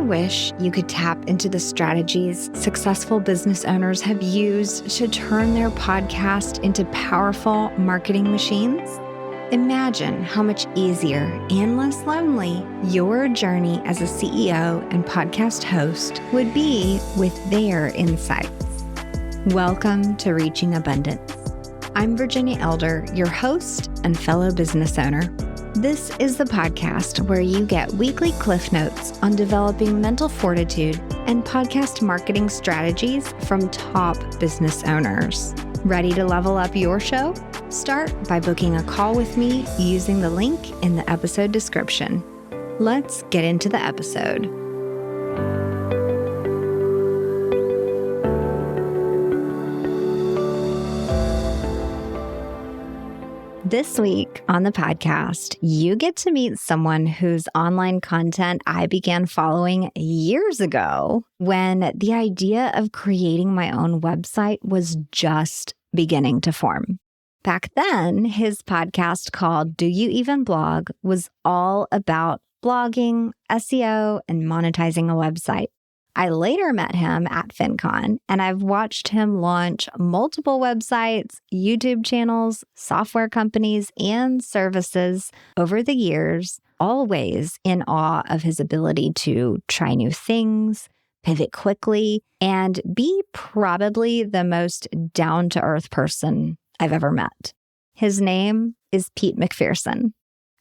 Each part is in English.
wish you could tap into the strategies successful business owners have used to turn their podcast into powerful marketing machines? Imagine how much easier and less lonely your journey as a CEO and podcast host would be with their insights. Welcome to Reaching Abundance. I'm Virginia Elder, your host and fellow business owner. This is the podcast where you get weekly cliff notes on developing mental fortitude and podcast marketing strategies from top business owners. Ready to level up your show? Start by booking a call with me using the link in the episode description. Let's get into the episode. This week on the podcast, you get to meet someone whose online content I began following years ago when the idea of creating my own website was just beginning to form. Back then, his podcast called Do You Even Blog was all about blogging, SEO, and monetizing a website. I later met him at FinCon, and I've watched him launch multiple websites, YouTube channels, software companies, and services over the years, always in awe of his ability to try new things, pivot quickly, and be probably the most down-to-earth person I've ever met. His name is Pete McPherson.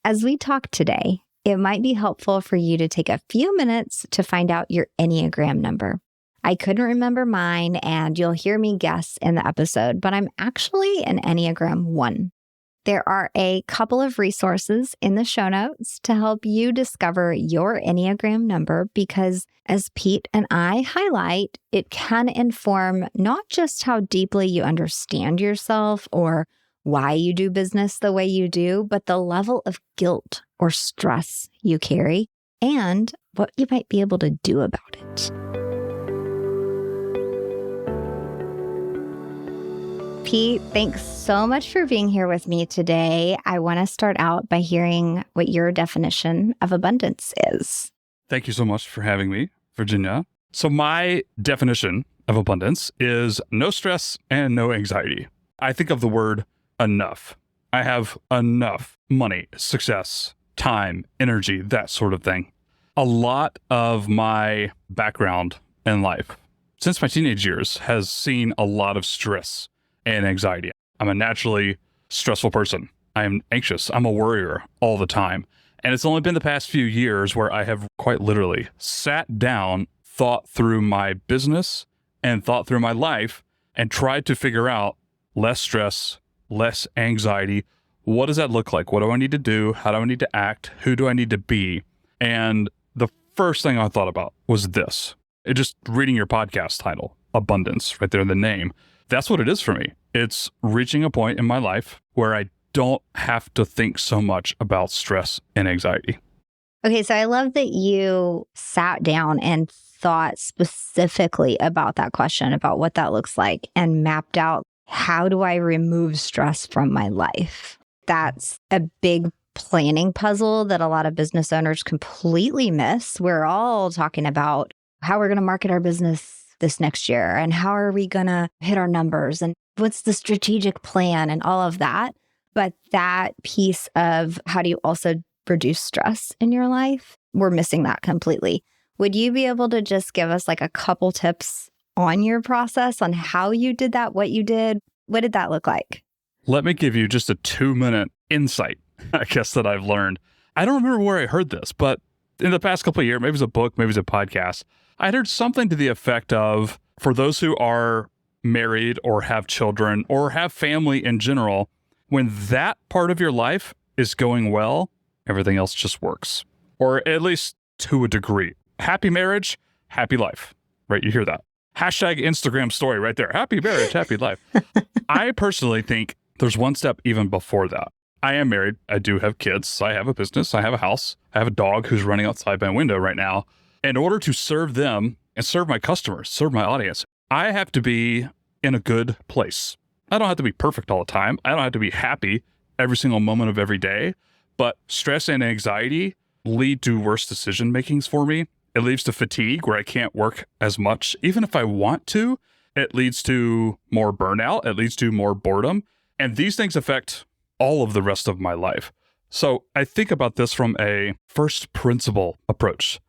As we talk today, it might be helpful for you to take a few minutes to find out your Enneagram number. I couldn't remember mine, and you'll hear me guess in the episode, but I'm actually an Enneagram 1. There are a couple of resources in the show notes to help you discover your Enneagram number because, as Pete and I highlight, it can inform not just how deeply you understand yourself or why you do business the way you do, but the level of guilt or stress you carry and what you might be able to do about it. Pete, thanks so much for being here with me today. I want to start out by hearing what your definition of abundance is. Thank you so much for having me, Virginia. So my definition of abundance is no stress and no anxiety. I think of the word enough. I have enough money, success, time, energy, that sort of thing. A lot of my background in life since my teenage years has seen a lot of stress and anxiety. I'm a naturally stressful person. I am anxious. I'm a worrier all the time. And it's only been the past few years where I have quite literally sat down, thought through my business and thought through my life and tried to figure out less stress, less anxiety. What does that look like? What do I need to do? How do I need to act? Who do I need to be? And the first thing I thought about was this. Just reading your podcast title, Abundance, right there in the name. That's what it is for me. It's reaching a point in my life where I don't have to think so much about stress and anxiety. Okay, so I love that you sat down and thought specifically about that question, about what that looks like, and mapped out how do I remove stress from my life? That's a big planning puzzle that a lot of business owners completely miss. We're all talking about how we're going to market our business this next year and how are we going to hit our numbers and what's the strategic plan and all of that. But that piece of how do you also reduce stress in your life, we're missing that completely. Would you be able to just give us like a couple tips on your process, on how you did that, what you did? What did that look like? Let me give you just a 2-minute insight, I guess, that I've learned. I don't remember where I heard this, but in the past couple of years, maybe it was a book, maybe it was a podcast, I heard something to the effect of, for those who are married or have children or have family in general, when that part of your life is going well, everything else just works. Or at least to a degree. Happy marriage, happy life, right? You hear that. Hashtag Instagram story right there. Happy marriage, happy life. I personally think there's one step even before that. I am married. I do have kids. I have a business. I have a house. I have a dog who's running outside my window right now. In order to serve them and serve my customers, serve my audience, I have to be in a good place. I don't have to be perfect all the time. I don't have to be happy every single moment of every day. But stress and anxiety lead to worse decision makings for me. It leads to fatigue where I can't work as much. Even if I want to, it leads to more burnout. It leads to more boredom. And these things affect all of the rest of my life. So I think about this from a first principle approach.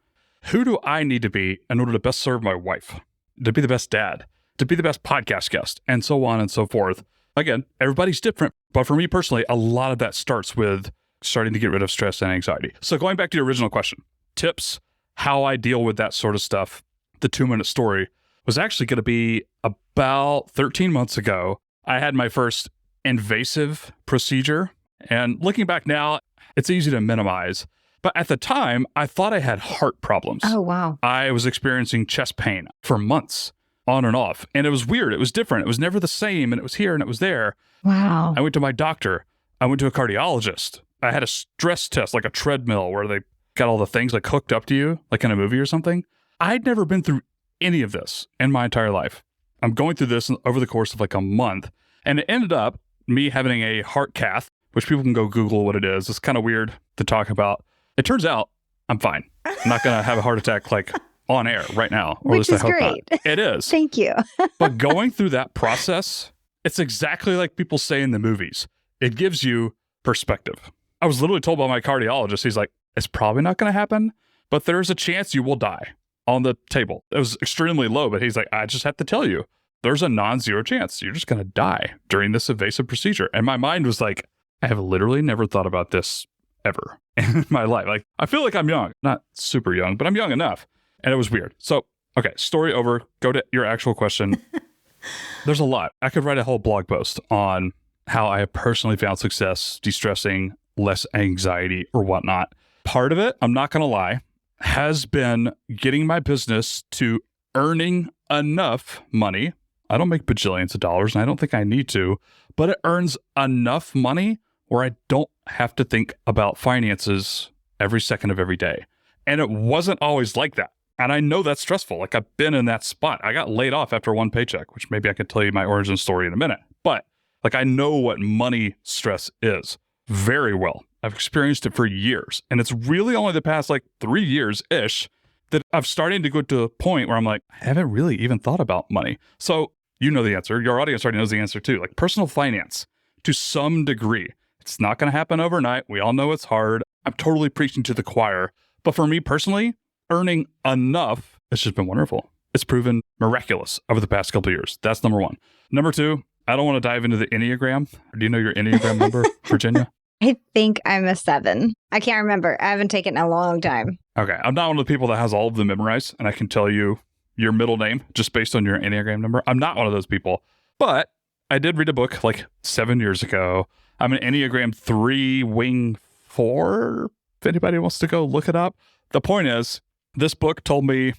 Who do I need to be in order to best serve my wife, to be the best dad, to be the best podcast guest, and so on and so forth? Again, everybody's different. But for me personally, a lot of that starts with starting to get rid of stress and anxiety. So going back to your original question, tips, how I deal with that sort of stuff, the 2-minute story was actually going to be about 13 months ago. I had my first invasive procedure. And looking back now, it's easy to minimize. But at the time, I thought I had heart problems. Oh, wow. I was experiencing chest pain for months, on and off. And it was weird. It was different. It was never the same. And it was here and it was there. Wow. I went to my doctor. I went to a cardiologist. I had a stress test, like a treadmill where they got all the things like hooked up to you, like in a movie or something. I'd never been through any of this in my entire life. I'm going through this over the course of like a month. And it ended up me having a heart cath, which people can go Google what it is. It's kind of weird to talk about. It turns out I'm fine. I'm not going to have a heart attack like on air right now. Or Which at least is I hope great. not. It is. Thank you. But going through that process, it's exactly like people say in the movies. It gives you perspective. I was literally told by my cardiologist, he's like, it's probably not going to happen, but there's a chance you will die on the table. It was extremely low, but he's like, I just have to tell you, there's a non-zero chance you're just going to die during this invasive procedure. And my mind was like, I have literally never thought about this ever in my life. Like, I feel like I'm young, not super young, but I'm young enough. And it was weird. So, okay, story over. Go to your actual question. There's a lot. I could write a whole blog post on how I have personally found success de-stressing, less anxiety or whatnot. Part of it, I'm not going to lie, has been getting my business to earning enough money. I don't make bajillions of dollars, and I don't think I need to, but it earns enough money where I don't have to think about finances every second of every day. And it wasn't always like that. And I know that's stressful. Like, I've been in that spot. I got laid off after one paycheck, which maybe I could tell you my origin story in a minute. But like, I know what money stress is very well. I've experienced it for years. And it's really only the past like 3 years-ish that I'm starting to go to a point where I'm like, I haven't really even thought about money. So you know the answer. Your audience already knows the answer too. Like, personal finance to some degree. It's not going to happen overnight. We all know it's hard. I'm totally preaching to the choir. But for me personally, earning enough, it's just been wonderful. It's proven miraculous over the past couple of years. That's number one. Number two, I don't want to dive into the Enneagram. Do you know your Enneagram number, Virginia? I think I'm a 7. I can't remember. I haven't taken it in a long time. Okay. I'm not one of the people that has all of them memorized, and I can tell you your middle name just based on your Enneagram number. I'm not one of those people. But I did read a book like 7 years ago. I'm an Enneagram 3 wing 4. If anybody wants to go look it up. The point is, this book told me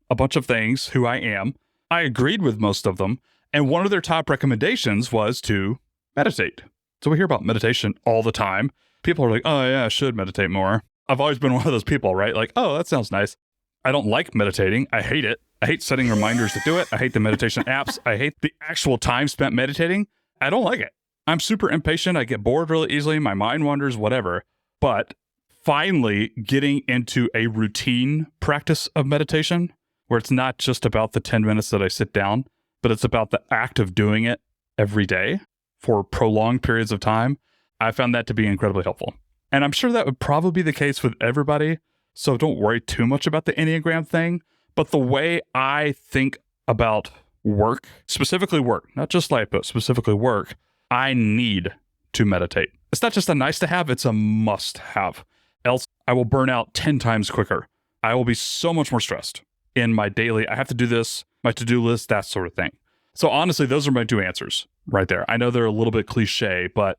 a bunch of things, who I am. I agreed with most of them. And one of their top recommendations was to meditate. So we hear about meditation all the time. People are like, oh yeah, I should meditate more. I've always been one of those people, right? Like, oh, that sounds nice. I don't like meditating. I hate it. I hate setting reminders to do it. I hate the meditation apps. I hate the actual time spent meditating. I don't like it. I'm super impatient. I get bored really easily. My mind wanders, whatever. But finally getting into a routine practice of meditation where it's not just about the 10 minutes that I sit down, but it's about the act of doing it every day for prolonged periods of time, I found that to be incredibly helpful. And I'm sure that would probably be the case with everybody. So don't worry too much about the Enneagram thing. But the way I think about work, specifically work, not just life, but specifically work, I need to meditate. It's not just a nice to have, it's a must have. Else I will burn out 10 times quicker. I will be so much more stressed in my daily, I have to do this, my to-do list, that sort of thing. So honestly, those are my 2 answers right there. I know they're a little bit cliche, but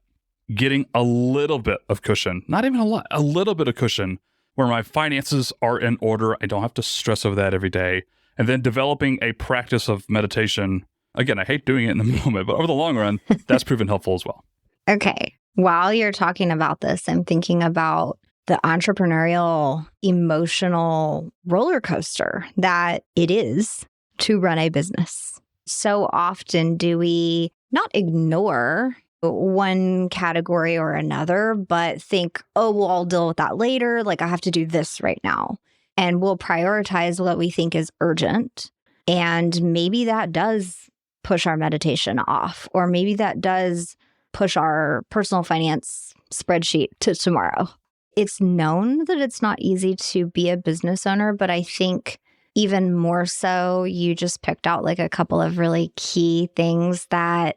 getting a little bit of cushion, not even a lot, a little bit of cushion where my finances are in order. I don't have to stress over that every day. And then developing a practice of meditation. Again, I hate doing it in the moment, but over the long run, that's proven helpful as well. Okay. While you're talking about this, I'm thinking about the entrepreneurial, emotional roller coaster that it is to run a business. So often do we not ignore one category or another, but think, oh, well, I'll deal with that later. Like, I have to do this right now. and we'll prioritize what we think is urgent. And maybe that does push our meditation off, or maybe that does push our personal finance spreadsheet to tomorrow. It's known that it's not easy to be a business owner, but I think even more so, you just picked out like a couple of really key things that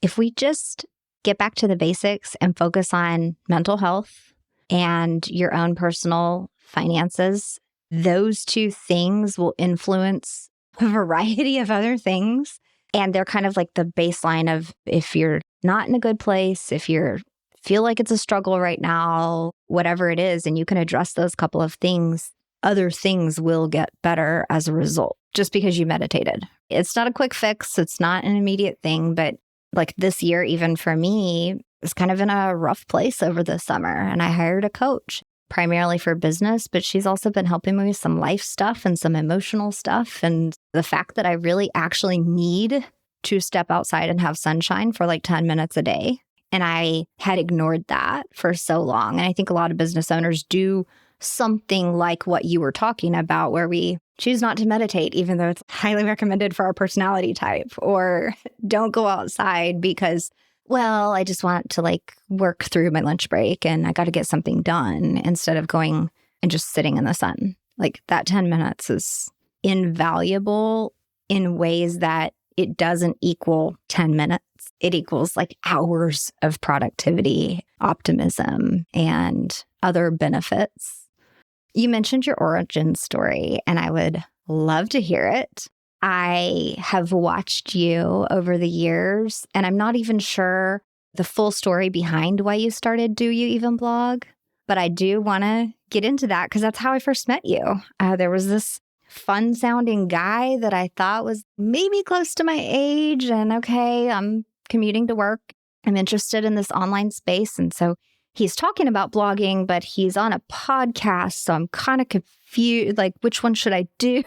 if we just get back to the basics and focus on mental health and your own personal finances, those two things will influence a variety of other things. And they're kind of like the baseline of if you're not in a good place, if you feel like it's a struggle right now, whatever it is, and you can address those couple of things, other things will get better as a result, just because you meditated. It's not a quick fix. It's not an immediate thing, but like this year, even for me, is kind of in a rough place over the summer. And I hired a coach primarily for business, but she's also been helping me with some life stuff and some emotional stuff. And the fact that I really actually need to step outside and have sunshine for like 10 minutes a day. And I had ignored that for so long. And I think a lot of business owners do something like what you were talking about, where we choose not to meditate, even though it's highly recommended for our personality type, or don't go outside because, well, I just want to like work through my lunch break and I got to get something done, instead of going and just sitting in the sun. Like that 10 minutes is invaluable in ways that it doesn't equal 10 minutes. It equals like hours of productivity, optimism, and other benefits. You mentioned your origin story, and I would love to hear it. I have watched you over the years, and I'm not even sure the full story behind why you started Do You Even Blog, but I do want to get into that because that's how I first met you. There was this fun-sounding guy that I thought was maybe close to my age, and okay, I'm commuting to work. I'm interested in this online space, and so he's talking about blogging, but he's on a podcast, so I'm kind of confused, like, which one should I do?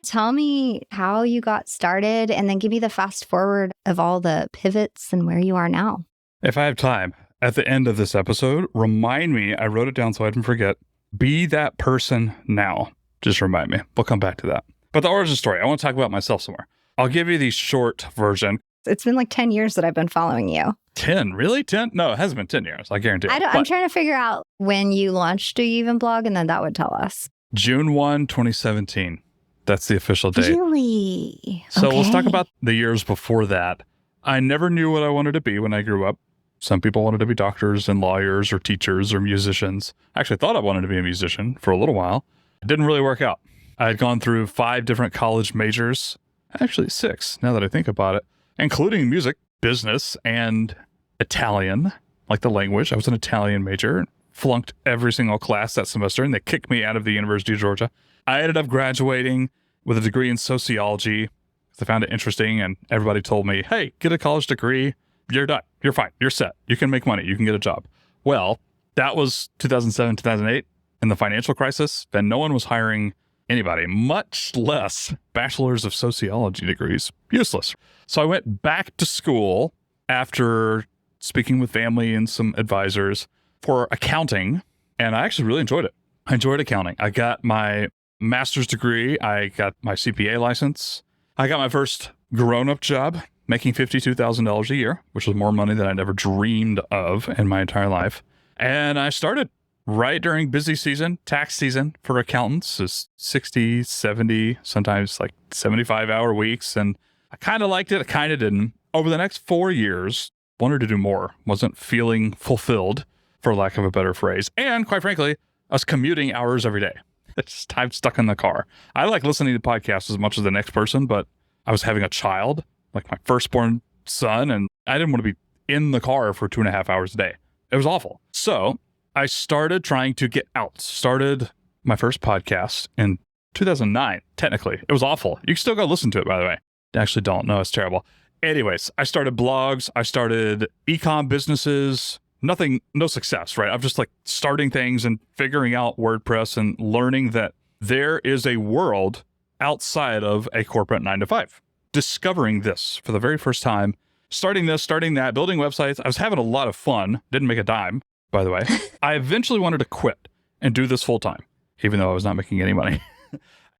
Tell me how you got started, and then give me the fast forward of all the pivots and where you are now. If I have time, at the end of this episode, remind me, I wrote it down so I didn't forget, be that person now. Just remind me. We'll come back to that. But the origin story, I want to talk about myself some more. I'll give you the short version. It's been like 10 years that I've been following you. 10? Really? 10? No, it hasn't been 10 years. I guarantee it. I'm trying to figure out when you launched Do You Even Blog, and then that would tell us. June 1, 2017. That's the official date. Really? So Okay. Let's talk about the years before that. I never knew what I wanted to be when I grew up. Some people wanted to be doctors and lawyers or teachers or musicians. I actually thought I wanted to be a musician for a little while. It didn't really work out. I had gone through 5 different college majors, actually 6 now that I think about it, including music, business, and Italian, like the language. I was an Italian major, flunked every single class that semester, and they kicked me out of the University of Georgia. I ended up graduating with a degree in sociology because I found it interesting, and everybody told me, hey, get a college degree. You're done. You're fine. You're set. You can make money. You can get a job. Well, that was 2007, 2008, in the financial crisis, and no one was hiring anybody, much less bachelor's of sociology degrees. Useless. So I went back to school after speaking with family and some advisors for accounting, and I actually really enjoyed it. I enjoyed accounting. I got my master's degree. I got my CPA license. I got my first grown-up job, making $52,000 a year, which was more money than I'd ever dreamed of in my entire life. And I started right during busy season, tax season for accountants is 60, 70, sometimes like 75-hour weeks. And I kind of liked it. I kind of didn't. Over the next 4 years, wanted to do more. Wasn't feeling fulfilled, for lack of a better phrase. And quite frankly, I was commuting hours every day. It's just time stuck in the car. I like listening to podcasts as much as the next person, but I was having a child, like my firstborn son, and I didn't want to be in the car for 2.5 hours a day. It was awful. So I started trying to get out. Started my first podcast in 2009, technically. It was awful. You can still go listen to it, by the way. I actually don't. No, it's terrible. Anyways, I started blogs. I started e-com businesses. Nothing, no success, right? I'm just like starting things and figuring out WordPress and learning that there is a world outside of a corporate 9-to-5. Discovering this for the very first time, starting this, starting that, building websites. I was having a lot of fun. Didn't make a dime, by the way. I eventually wanted to quit and do this full time. even though I was not making any money.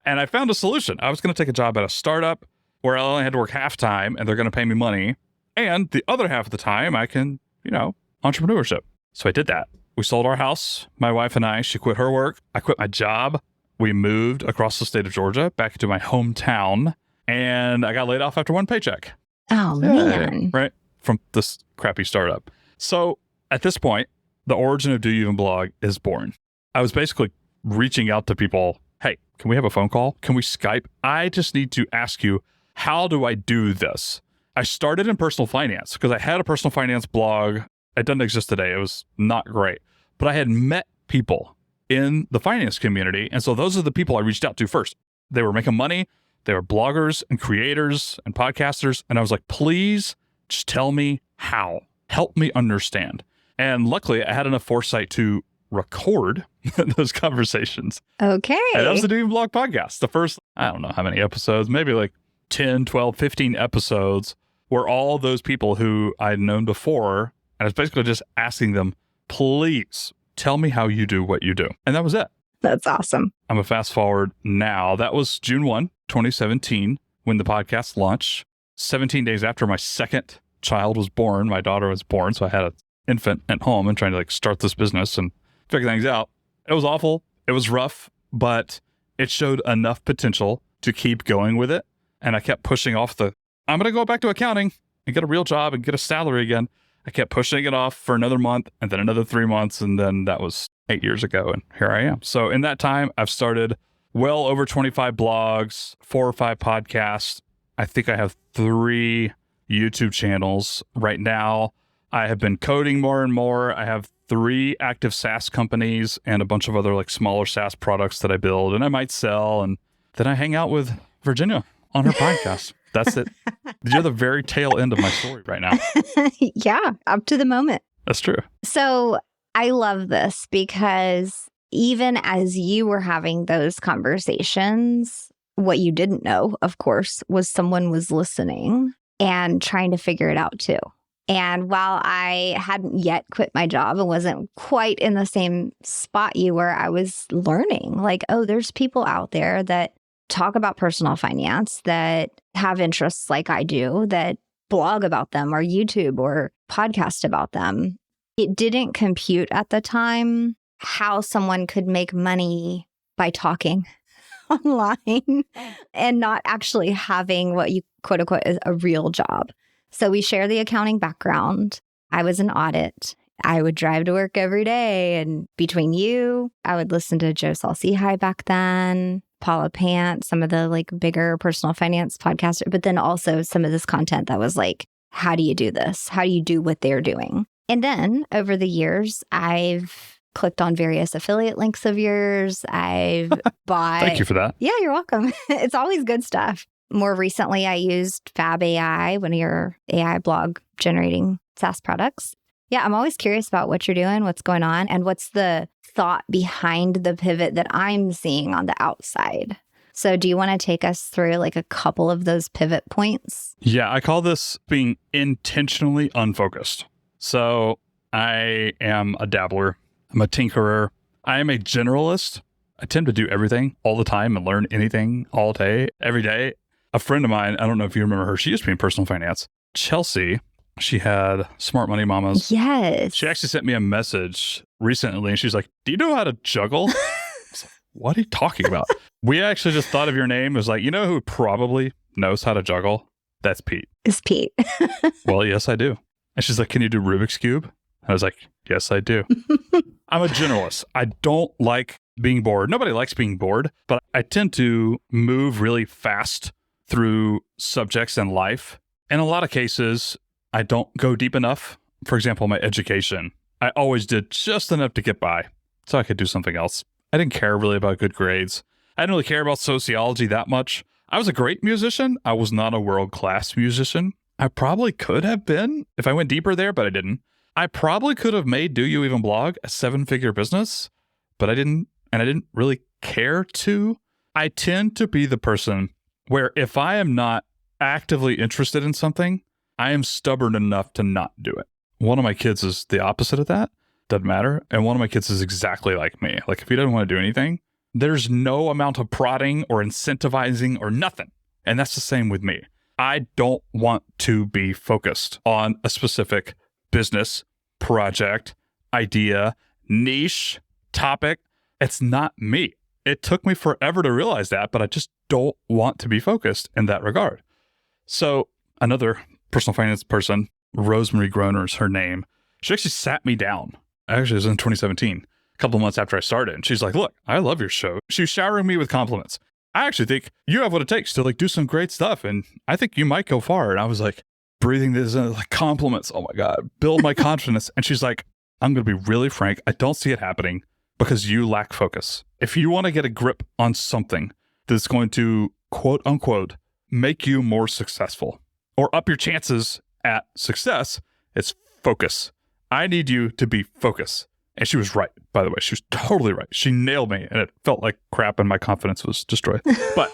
And I found a solution. I was going to take a job at a startup where I only had to work half time and they're going to pay me money. And the other half of the time I can, entrepreneurship. So I did that. We sold our house. My wife and I, she quit her work. I quit my job. We moved across the state of Georgia back into my hometown. And I got laid off after one paycheck. Oh, man. Right? From this crappy startup. So at this point, the origin of Do You Even Blog is born. I was basically reaching out to people. Hey, can we have a phone call? Can we Skype? I just need to ask you, how do I do this? I started in personal finance because I had a personal finance blog. It doesn't exist today. It was not great. But I had met people in the finance community. And so those are the people I reached out to first. They were making money. They were bloggers and creators and podcasters. And I was like, please just tell me how. Help me understand. And luckily, I had enough foresight to record those conversations. Okay. And that was the Do You Even Blog podcast. The first, I don't know how many episodes, maybe like 10, 12, 15 episodes were all those people who I'd known before. And I was basically just asking them, please tell me how you do what you do. And that was it. That's awesome. I'm a fast forward now. That was June 1, 2017, when the podcast launched. 17 days after my second child was born, my daughter was born. So I had an infant at home and trying to start this business and figure things out. It was awful. It was rough, but it showed enough potential to keep going with it. And I kept pushing off I'm going to go back to accounting and get a real job and get a salary again. I kept pushing it off for another month and then another 3 months. And then that was 8 years ago. And here I am. So in that time, I've started well over 25 blogs, 4 or 5 podcasts. I think I have 3 YouTube channels right now. I have been coding more and more. I have 3 active SaaS companies and a bunch of other smaller SaaS products that I build and I might sell. And then I hang out with Virginia on her podcast. That's it. You're the very tail end of my story right now. Yeah, up to the moment. That's true. So I love this because even as you were having those conversations, what you didn't know, of course, was someone was listening and trying to figure it out too. And while I hadn't yet quit my job and wasn't quite in the same spot you were, I was learning there's people out there that talk about personal finance, that have interests like I do, that blog about them or YouTube or podcast about them. It didn't compute at the time how someone could make money by talking online and not actually having what you quote unquote is a real job. So we share the accounting background. I was in audit. I would drive to work every day. And between you, I would listen to Joe Saul-Sehy back then, Paula Pant, some of the bigger personal finance podcasts, but then also some of this content that was how do you do this? How do you do what they're doing? And then over the years, I've clicked on various affiliate links of yours. I've bought. Thank you for that. Yeah, you're welcome. It's always good stuff. More recently, I used Fab AI, one of your AI blog generating SaaS products. Yeah, I'm always curious about what you're doing, what's going on, and what's the thought behind the pivot that I'm seeing on the outside. So do you want to take us through a couple of those pivot points? Yeah, I call this being intentionally unfocused. So I am a dabbler. I'm a tinkerer. I am a generalist. I tend to do everything all the time and learn anything all day, every day. A friend of mine, I don't know if you remember her, she used to be in personal finance. Chelsea, she had Smart Money Mamas. Yes. She actually sent me a message recently and she's like, do you know how to juggle? I was like, what are you talking about? We actually just thought of your name as who probably knows how to juggle? That's Pete. It's Pete. Well, yes, I do. And she's like, can you do Rubik's Cube? I was like, yes, I do. I'm a generalist. I don't like being bored. Nobody likes being bored, but I tend to move really fast through subjects in life. In a lot of cases, I don't go deep enough. For example, my education, I always did just enough to get by so I could do something else. I didn't care really about good grades. I didn't really care about sociology that much. I was a great musician. I was not a world-class musician. I probably could have been if I went deeper there, but I didn't. I probably could have made Do You Even Blog a 7-figure business, but I didn't, and I didn't really care to. I tend to be the person where if I am not actively interested in something, I am stubborn enough to not do it. One of my kids is the opposite of that. Doesn't matter. And one of my kids is exactly like me. If he doesn't want to do anything, There's no amount of prodding or incentivizing or nothing. And that's the same with me. I don't want to be focused on a specific business, project, idea, niche, topic. It's not me. It took me forever to realize that, but I just don't want to be focused in that regard. So another personal finance person, Rosemary Groner is her name. She actually sat me down. Actually, it was in 2017, a couple of months after I started. And she's like, look, I love your show. She was showering me with compliments. I actually think you have what it takes to like do some great stuff. And I think you might go far. And I was like breathing this in, like compliments. Oh my God, build my confidence. And she's like, I'm going to be really frank. I don't see it happening because you lack focus. If you want to get a grip on something that's going to quote unquote, make you more successful or up your chances at success, it's focus. I need you to be focused. And she was right, by the way. She was totally right. She nailed me and it felt like crap and my confidence was destroyed. But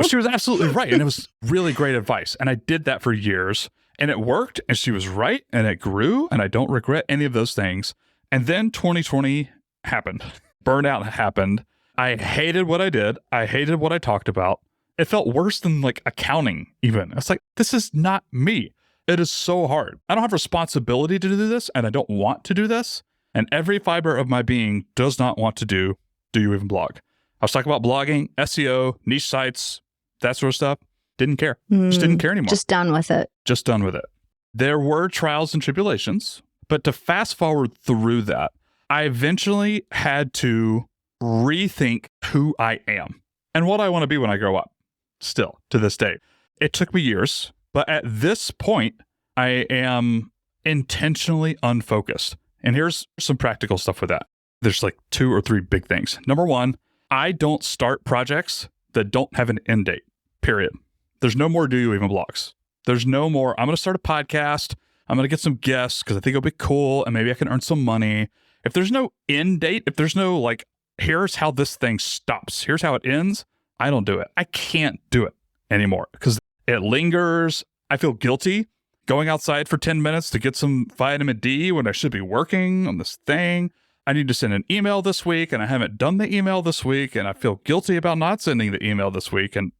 she was absolutely right. And it was really great advice. And I did that for years and it worked and she was right and it grew and I don't regret any of those things. And then 2020 happened. Burnout happened. I hated what I did. I hated what I talked about. It felt worse than like accounting even. It's like, this is not me. It is so hard. I don't have responsibility to do this and I don't want to do this. And every fiber of my being does not want to do you even blog? I was talking about blogging, SEO, niche sites, that sort of stuff. Didn't care. Just didn't care anymore. Just done with it. Just done with it. There were trials and tribulations, but to fast forward through that, I eventually had to rethink who I am and what I want to be when I grow up. Still, to this day. It took me years, but at this point, I am intentionally unfocused. And here's some practical stuff with that. There's like 2 or 3 big things. Number one, I don't start projects that don't have an end date, period. There's no more Do You Even blogs. There's no more, I'm going to start a podcast. I'm going to get some guests because I think it'll be cool and maybe I can earn some money. If there's no end date, if there's no like, here's how this thing stops, here's how it ends, I don't do it. I can't do it anymore because it lingers. I feel guilty going outside for 10 minutes to get some vitamin D when I should be working on this thing. I need to send an email this week and I haven't done the email this week and I feel guilty about not sending the email this week. And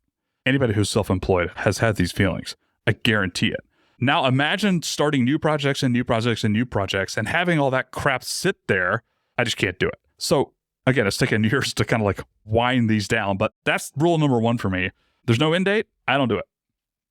anybody who's self-employed has had these feelings. I guarantee it. Now imagine starting new projects and new projects and new projects and having all that crap sit there. I just can't do it. So again, it's taken years to kind of like wind these down, but that's rule number 1 for me. There's no end date. I don't do it.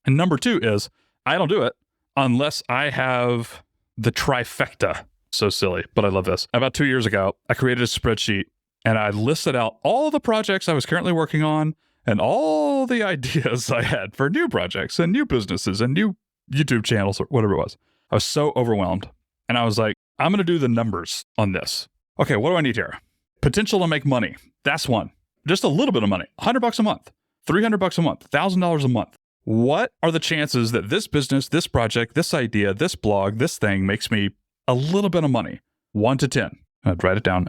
And number 2 is I don't do it unless I have the trifecta. So silly, but I love this. About 2 years ago, I created a spreadsheet and I listed out all the projects I was currently working on and all the ideas I had for new projects and new businesses and new YouTube channels or whatever it was. I was so overwhelmed. And I was like, I'm going to do the numbers on this. Okay, what do I need here? Potential to make money. That's one. Just a little bit of money. $100 a month, $300 a month, $1,000 a month. What are the chances that this business, this project, this idea, this blog, this thing makes me a little bit of money? 1 to 10. I'd write it down.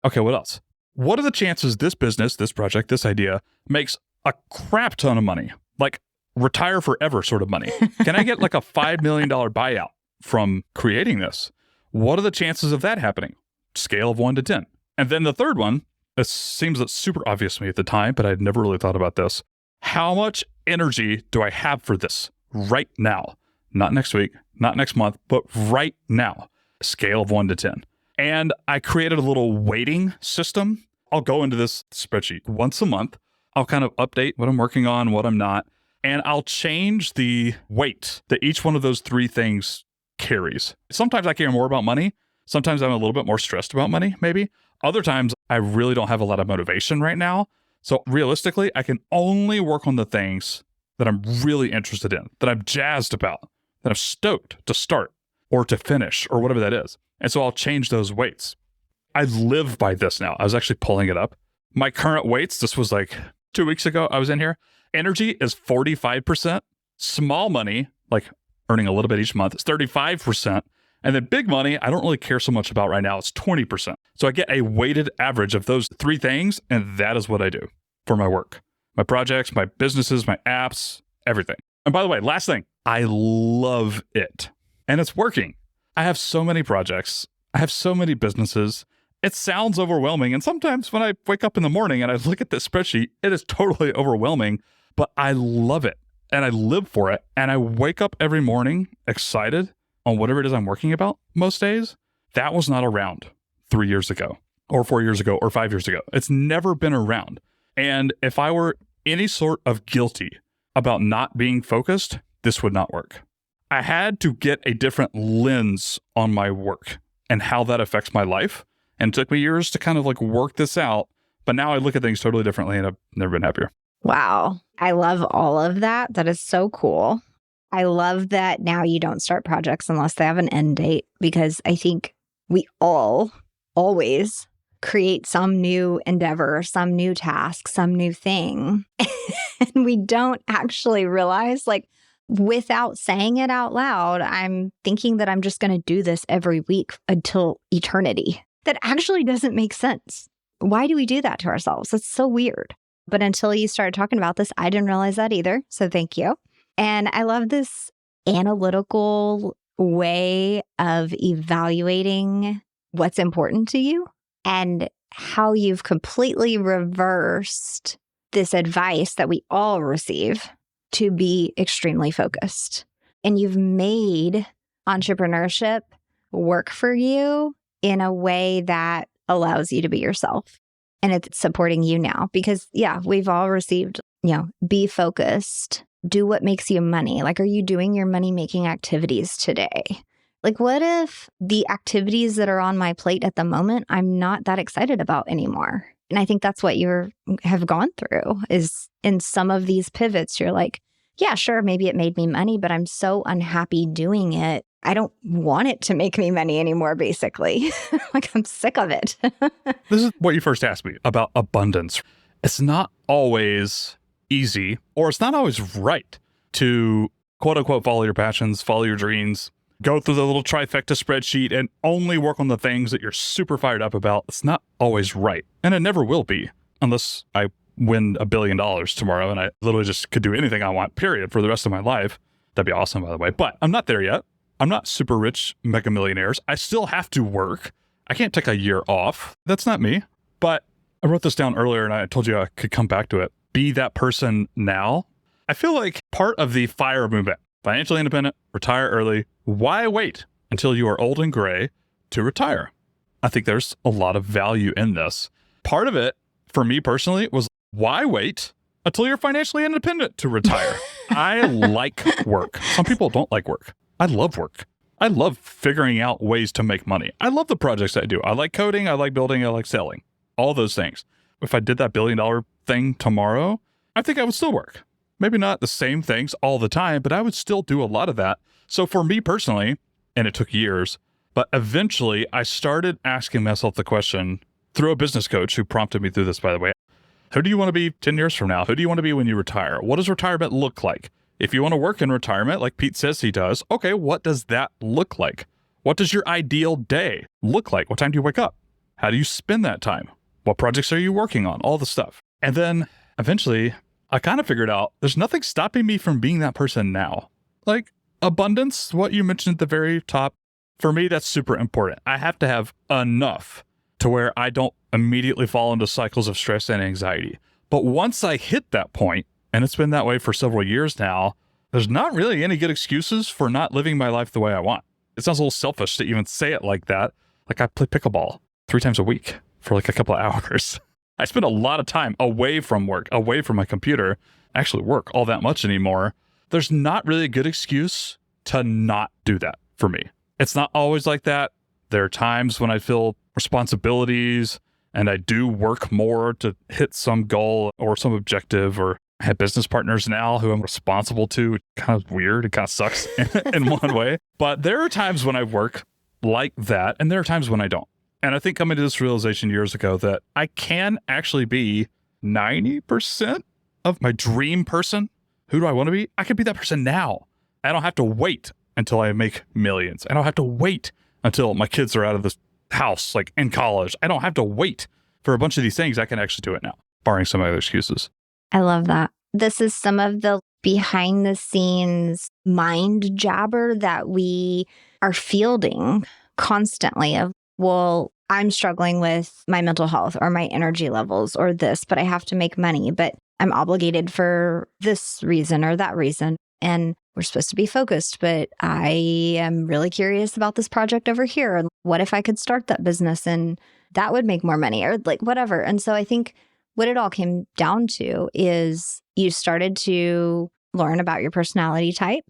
Okay, what else? What are the chances this business, this project, this idea makes a crap ton of money? Like retire forever sort of money. Can I get like a $5 million buyout from creating this? What are the chances of that happening? Scale of 1 to 10. And then the third one, it seems super obvious to me at the time, but I'd never really thought about this. How much energy do I have for this right now? Not next week, not next month, but right now. Scale of 1 to 10. And I created a little weighting system. I'll go into this spreadsheet once a month. I'll kind of update what I'm working on, what I'm not, and I'll change the weight that each one of those 3 things carries. Sometimes I care more about money. Sometimes I'm a little bit more stressed about money, maybe. Other times I really don't have a lot of motivation right now. So realistically, I can only work on the things that I'm really interested in, that I'm jazzed about, that I'm stoked to start or to finish or whatever that is. And so I'll change those weights. I live by this now. I was actually pulling it up. My current weights, this was like 2 weeks ago, I was in here. Energy is 45%. Small money, like earning a little bit each month, is 35%. And then big money, I don't really care so much about right now. It's 20%. So I get a weighted average of those 3 things. And that is what I do for my work, my projects, my businesses, my apps, everything. And by the way, last thing, I love it. And it's working. I have so many projects. I have so many businesses. It sounds overwhelming. And sometimes when I wake up in the morning and I look at this spreadsheet, it is totally overwhelming, but I love it and I live for it. And I wake up every morning excited on whatever it is I'm working about most days. That was not around 3 years ago or 4 years ago or 5 years ago. It's never been around. And if I were any sort of guilty about not being focused, this would not work. I had to get a different lens on my work and how that affects my life. And it took me years to kind of like work this out. But now I look at things totally differently and I've never been happier. Wow. I love all of that. That is so cool. I love that now you don't start projects unless they have an end date, because I think we all always create some new endeavor, some new task, some new thing. And we don't actually realize, like, without saying it out loud, I'm thinking that I'm just going to do this every week until eternity. That actually doesn't make sense. Why do we do that to ourselves? That's so weird. But until you started talking about this, I didn't realize that either. So thank you. And I love this analytical way of evaluating what's important to you and how you've completely reversed this advice that we all receive to be extremely focused. And you've made entrepreneurship work for you in a way that allows you to be yourself. And it's supporting you now because, yeah, we've all received, be focused, do what makes you money. Like, are you doing your money-making activities today? Like, what if the activities that are on my plate at the moment, I'm not that excited about anymore? And I think that's what you have gone through is in some of these pivots, you're like, yeah, sure, maybe it made me money, but I'm so unhappy doing it. I don't want it to make me money anymore, basically. Like, I'm sick of it. This is what you first asked me about abundance. It's not always easy, or it's not always right to quote unquote follow your passions, follow your dreams, go through the little trifecta spreadsheet and only work on the things that you're super fired up about. It's not always right. And it never will be unless I win $1 billion tomorrow and I literally just could do anything I want, period, for the rest of my life. That'd be awesome, by the way. But I'm not there yet. I'm not super rich mega millionaires. I still have to work. I can't take a year off. That's not me. But I wrote this down earlier and I told you I could come back to it. Be that person now. I feel like part of the FIRE movement, financially independent, retire early. Why wait until you are old and gray to retire? I think there's a lot of value in this. Part of it, for me personally, was why wait until you're financially independent to retire? I like work. Some people don't like work. I love work. I love figuring out ways to make money. I love the projects I do. I like coding. I like building. I like selling. All those things. If I did that $1 billion thing tomorrow, I think I would still work. Maybe not the same things all the time, but I would still do a lot of that. So for me personally, and it took years, but eventually I started asking myself the question through a business coach who prompted me through this, by the way. Who do you want to be 10 years from now? Who do you want to be when you retire? What does retirement look like? If you want to work in retirement, like Pete says he does, okay, what does that look like? What does your ideal day look like? What time do you wake up? How do you spend that time? What projects are you working on? All the stuff. And then eventually I kind of figured out there's nothing stopping me from being that person now. Like abundance, what you mentioned at the very top, for me, that's super important. I have to have enough to where I don't immediately fall into cycles of stress and anxiety. But once I hit that point, and it's been that way for several years now, there's not really any good excuses for not living my life the way I want. It sounds a little selfish to even say it like that. Like I play pickleball 3 times a week for like a couple of hours. I spend a lot of time away from work, away from my computer. I actually work all that much anymore. There's not really a good excuse to not do that for me. It's not always like that. There are times when I feel responsibilities and I do work more to hit some goal or some objective, or I have business partners now who I'm responsible to. It's kind of weird. It kind of sucks in one way. But there are times when I work like that, and there are times when I don't. And I think coming to this realization years ago that I can actually be 90% of my dream person. Who do I want to be? I can be that person now. I don't have to wait until I make millions. I don't have to wait until my kids are out of the house, like in college. I don't have to wait for a bunch of these things. I can actually do it now, barring some other excuses. I love that. This is some of the behind the scenes mind jabber that we are fielding constantly of, well, I'm struggling with my mental health or my energy levels or this, but I have to make money, but I'm obligated for this reason or that reason. And we're supposed to be focused, but I am really curious about this project over here. And what if I could start that business and that would make more money or like whatever. And so I think what it all came down to is you started to learn about your personality type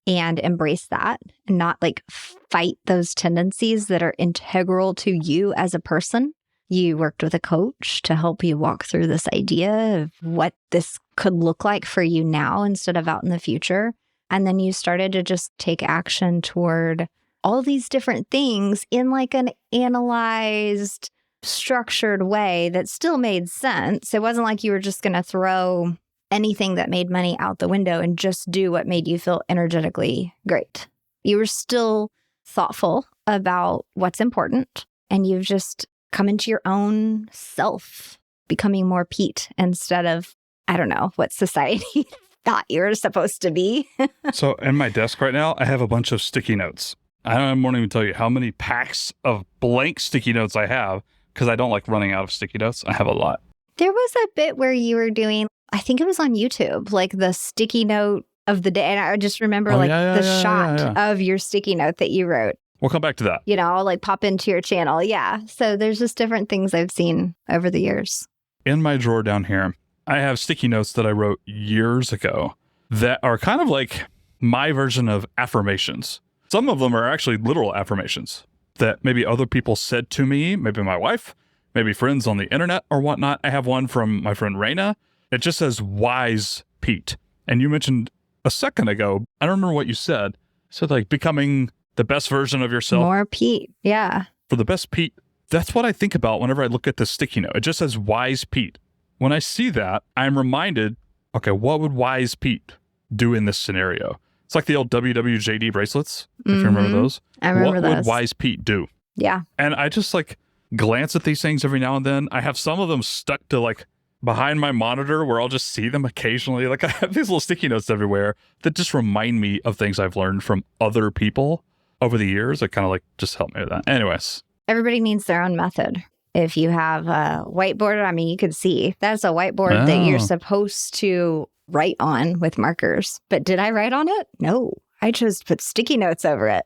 and embrace that and not like fight those tendencies that are integral to you as a person. You worked with a coach to help you walk through this idea of what this could look like for you now instead of out in the future. And then you started to just take action toward all these different things in like an analyzed, structured way that still made sense. It wasn't like you were just going to throw anything that made money out the window and just do what made you feel energetically great. You were still thoughtful about what's important, and you've just come into your own self, becoming more Pete instead of, I don't know, what society thought you were supposed to be. So in my desk right now, I have a bunch of sticky notes. I won't even tell you how many packs of blank sticky notes I have because I don't like running out of sticky notes. I have a lot. There was a bit where you were doing, I think it was on YouTube, like the sticky note of the day. And I just remember the shot of your sticky note that you wrote. We'll come back to that. You know, I'll like pop into your channel. Yeah. So there's just different things I've seen over the years. In my drawer down here, I have sticky notes that I wrote years ago that are kind of like my version of affirmations. Some of them are actually literal affirmations that maybe other people said to me, maybe my wife, maybe friends on the internet or whatnot. I have one from my friend Raina. It just says, wise Pete. And you mentioned a second ago, I don't remember what you said. So like becoming the best version of yourself. More Pete. Yeah. For the best Pete. That's what I think about whenever I look at this sticky note. It just says wise Pete. When I see that, I'm reminded, okay, what would wise Pete do in this scenario? It's like the old WWJD bracelets, if you remember those. I remember those. What would wise Pete do? Yeah. And I just like glance at these things every now and then. I have some of them stuck to like behind my monitor where I'll just see them occasionally. Like I have these little sticky notes everywhere that just remind me of things I've learned from other people over the years. That kind of like just help me with that. Anyways. Everybody needs their own method. If you have a whiteboard, I mean, you can see that's a whiteboard that you're supposed to write on with markers. But did I write on it? No, I chose to put sticky notes over it.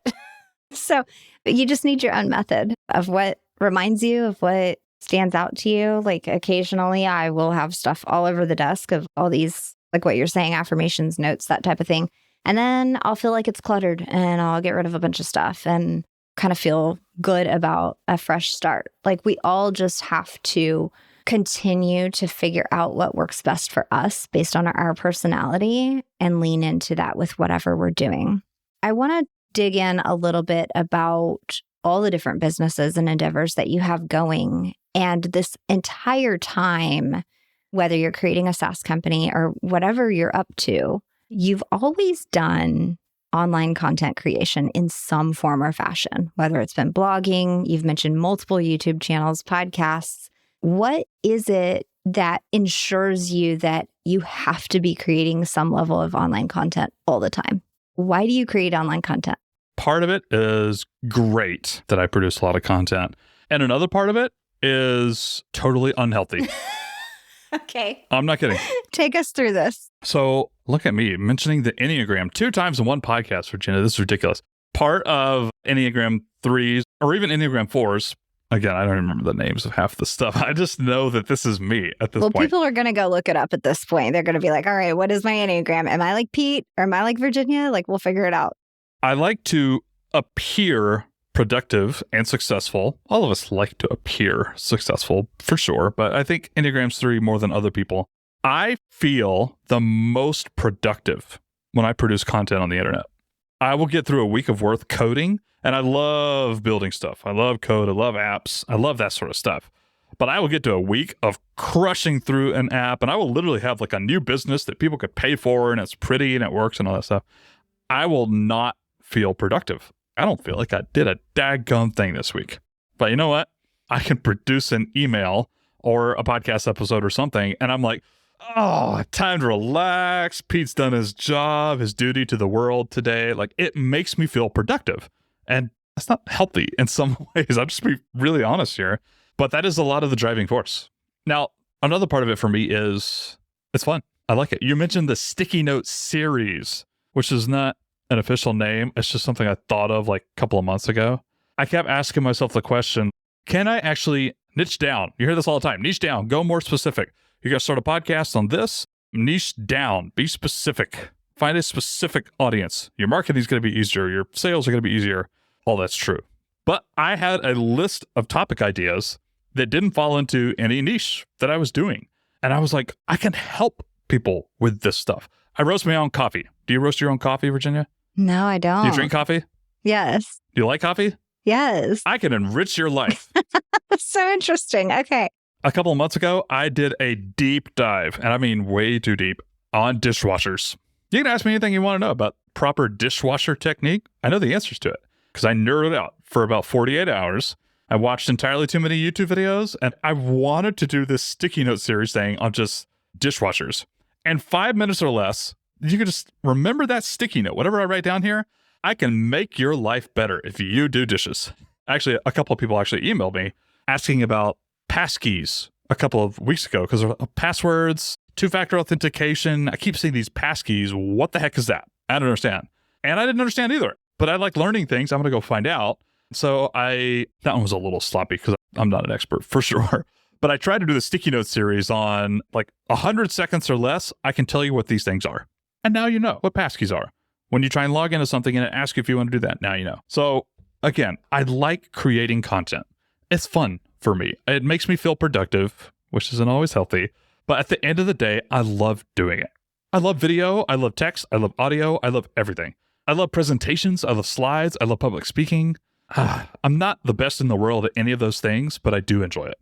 So you just need your own method of what reminds you of what stands out to you. Like occasionally I will have stuff all over the desk of all these, like what you're saying, affirmations, notes, that type of thing. And then I'll feel like it's cluttered and I'll get rid of a bunch of stuff and kind of feel good about a fresh start. Like we all just have to continue to figure out what works best for us based on our personality and lean into that with whatever we're doing. I want to dig in a little bit about all the different businesses and endeavors that you have going. And this entire time, whether you're creating a SaaS company or whatever you're up to, you've always done online content creation in some form or fashion, whether it's been blogging, you've mentioned multiple YouTube channels, podcasts. What is it that ensures you that you have to be creating some level of online content all the time? Why do you create online content? Part of it is great that I produce a lot of content. And another part of it is totally unhealthy. Okay. I'm not kidding. Take us through this. So look at me mentioning the Enneagram 2 times in one podcast, Virginia. This is ridiculous. Part of Enneagram 3s or even Enneagram 4s, again, I don't remember the names of half the stuff. I just know that this is me at this point. Well, people are going to go look it up at this point. They're going to be like, all right, what is my Enneagram? Am I like Pete or am I like Virginia? Like, we'll figure it out. I like to appear productive and successful. All of us like to appear successful for sure, but I think Enneagram's 3 more than other people. I feel the most productive when I produce content on the internet. I will get through a week of worth coding, and I love building stuff. I love code. I love apps. I love that sort of stuff. But I will get to a week of crushing through an app, and I will literally have like a new business that people could pay for, and it's pretty and it works and all that stuff. I will not feel productive. I don't feel like I did a daggone thing this week. But you know what? I can produce an email or a podcast episode or something, and I'm like, oh, time to relax. Pete's done his job, his duty to the world today. Like, it makes me feel productive. And That's not healthy in some ways. I'll just be really honest here. But that is a lot of the driving force. Now, another part of it for me is it's fun. I like it. You mentioned the sticky note series, which is not an official name. It's just something I thought of like a couple of months ago. I kept asking myself the question, can I actually niche down? You hear this all the time. Niche down. Go more specific. You're going to start a podcast on this. Niche down. Be specific. Find a specific audience. Your marketing is going to be easier. Your sales are going to be easier. All that's true. But I had a list of topic ideas that didn't fall into any niche that I was doing. And I was like, I can help people with this stuff. I roast my own coffee. Do you roast your own coffee, Virginia? No, I don't. Do you drink coffee? Yes. Do you like coffee? Yes. I can enrich your life. That's so interesting. Okay. A couple of months ago, I did a deep dive, and I mean way too deep, on dishwashers. You can ask me anything you want to know about proper dishwasher technique. I know the answers to it because I nerded out for about 48 hours. I watched entirely too many YouTube videos, and I wanted to do this sticky note series thing on just dishwashers. And 5 minutes or less, you can just remember that sticky note. Whatever I write down here, I can make your life better if you do dishes. Actually, a couple of people actually emailed me asking about passkeys a couple of weeks ago because of passwords, two-factor authentication. I keep seeing these passkeys. What the heck is that? I don't understand. And I didn't understand either. But I like learning things. I'm going to go find out. So that one was a little sloppy because I'm not an expert for sure. But I tried to do the sticky note series on like 100 seconds or less. I can tell you what these things are. And now you know what passkeys are. When you try and log into something and it asks you if you want to do that, now you know. So again, I like creating content. It's fun for me. It makes me feel productive, which isn't always healthy. But at the end of the day, I love doing it. I love video. I love text. I love audio. I love everything. I love presentations. I love slides. I love public speaking. I'm not the best in the world at any of those things, but I do enjoy it.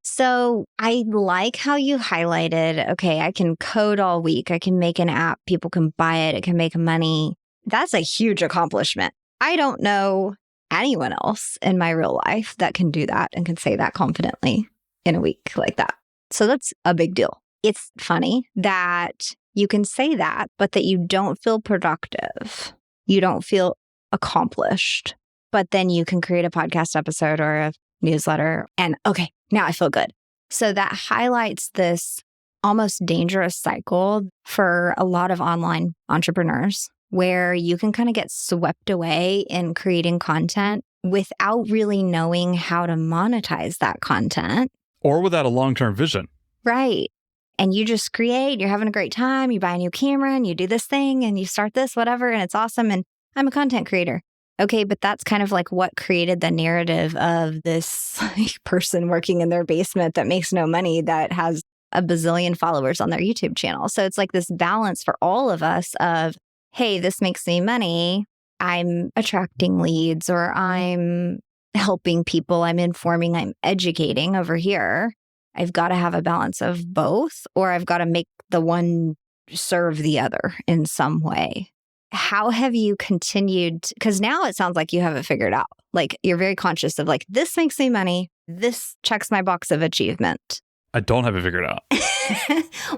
So I like how you highlighted, okay, I can code all week. I can make an app. People can buy it. It can make money. That's a huge accomplishment. I don't know anyone else in my real life that can do that and can say that confidently in a week like that. So that's a big deal. It's funny that you can say that, but that you don't feel productive. You don't feel accomplished. But then you can create a podcast episode or a newsletter and okay, now I feel good. So that highlights this almost dangerous cycle for a lot of online entrepreneurs where you can kind of get swept away in creating content without really knowing how to monetize that content. Or without a long-term vision. Right. And you just create, you're having a great time, you buy a new camera and you do this thing and you start this, whatever, and it's awesome. And I'm a content creator. Okay, but that's kind of like what created the narrative of this person working in their basement that makes no money that has a bazillion followers on their YouTube channel. So it's like this balance for all of us of, hey, this makes me money. I'm attracting leads or I'm helping people. I'm informing, I'm educating over here. I've got to have a balance of both, or I've got to make the one serve the other in some way. How have you continued? Because now it sounds like you have it figured out. Like you're very conscious of like, this makes me money. This checks my box of achievement. I don't have it figured out.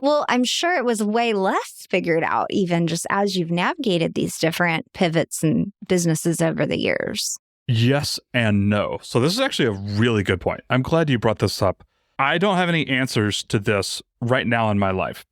Well, I'm sure it was way less figured out, even just as you've navigated these different pivots and businesses over the years. Yes and no. So this is actually a really good point. I'm glad you brought this up. I don't have any answers to this right now in my life.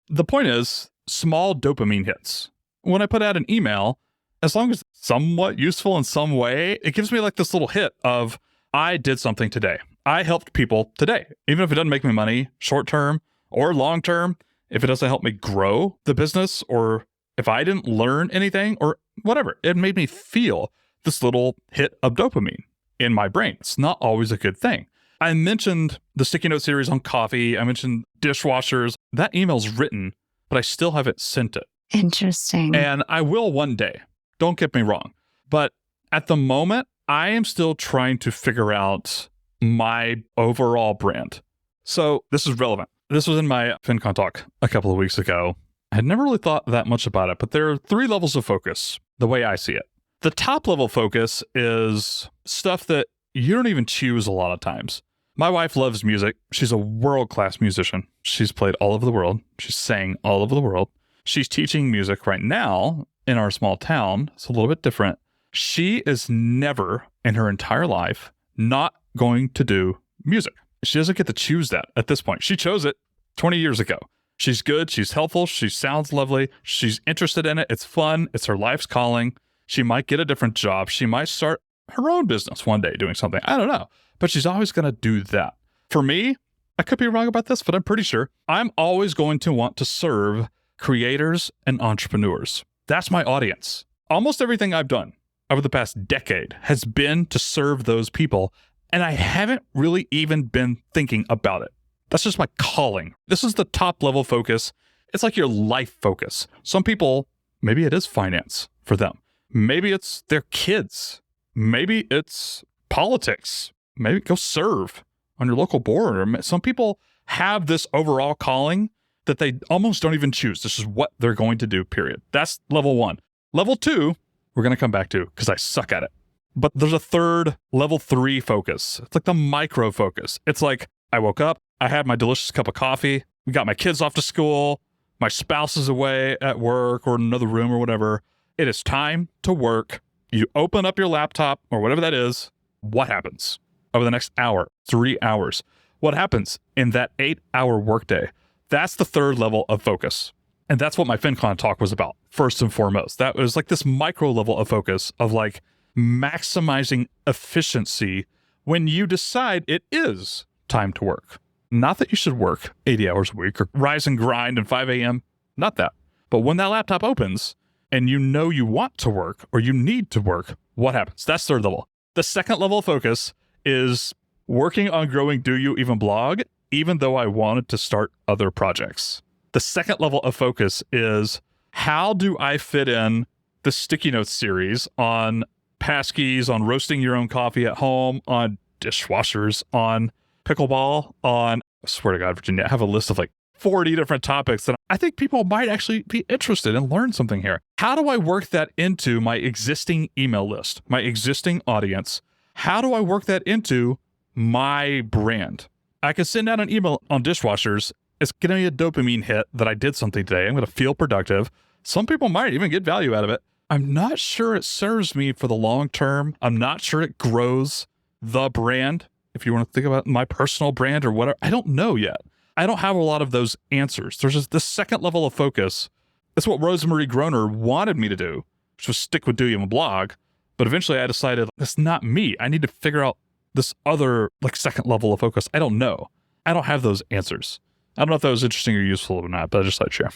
The point is small dopamine hits. When I put out an email, as long as it's somewhat useful in some way, it gives me like this little hit of, I did something today. I helped people today. Even if it doesn't make me money short term or long term, if it doesn't help me grow the business, or if I didn't learn anything or whatever, it made me feel this little hit of dopamine in my brain. It's not always a good thing. I mentioned the sticky note series on coffee. I mentioned dishwashers. That email's written, but I still haven't sent it. Interesting. And I will one day. Don't get me wrong. But at the moment, I am still trying to figure out my overall brand. So this is relevant. This was in my FinCon talk a couple of weeks ago. I had never really thought that much about it, but there are 3 levels of focus, the way I see it. The top level focus is stuff that you don't even choose a lot of times. My wife loves music. She's a world-class musician. She's played all over the world. She's sang all over the world. She's teaching music right now in our small town. It's a little bit different, She is never in her entire life not going to do music. She doesn't get to choose that at this point. She chose it 20 years ago. She's good. She's helpful. She sounds lovely. She's interested in it. It's fun. It's her life's calling. She might get a different job. She might start her own business one day doing something. I don't know. But she's always going to do that. For me, I could be wrong about this, but I'm pretty sure I'm always going to want to serve creators and entrepreneurs. That's my audience. Almost everything I've done over the past decade has been to serve those people, and I haven't really even been thinking about it. That's just my calling. This is the top level focus. It's like your life focus. Some people, maybe it is finance for them. Maybe it's their kids. Maybe it's politics. Maybe go serve on your local board. Or some people have this overall calling that they almost don't even choose. This is what they're going to do, period. That's level 1. Level 2, we're going to come back to because I suck at it. But there's a third, level 3 focus. It's like the micro focus. It's like I woke up, I had my delicious cup of coffee, we got my kids off to school, my spouse is away at work or in another room or whatever. It is time to work. You open up your laptop or whatever that is. What happens over the next hour, 3 hours? What happens in that 8-hour workday? That's the third level of focus. And that's what my FinCon talk was about, first and foremost. That was like this micro level of focus of like maximizing efficiency when you decide it is time to work. Not that you should work 80 hours a week or rise and grind at 5 a.m. Not that. But when that laptop opens and you know you want to work or you need to work, what happens? That's third level. The second level of focus is working on growing Do You Even blog, even though I wanted to start other projects. The second level of focus is how do I fit in the sticky notes series on passkeys, on roasting your own coffee at home, on dishwashers, on pickleball, on, I swear to God, Virginia, I have a list of like 40 different topics that I think people might actually be interested and learn something here. How do I work that into my existing email list, my existing audience? How do I work that into my brand? I can send out an email on dishwashers. It's going to be a dopamine hit that I did something today. I'm going to feel productive. Some people might even get value out of it. I'm not sure it serves me for the long term. I'm not sure it grows the brand. If you want to think about my personal brand or whatever, I don't know yet. I don't have a lot of those answers. There's just this second level of focus. That's what Rosemarie Groner wanted me to do, which was stick with Do You Even blog. But eventually I decided that's not me. I need to figure out this other like second level of focus. I don't know. I don't have those answers. I don't know if that was interesting or useful or not, but I just thought I'd share.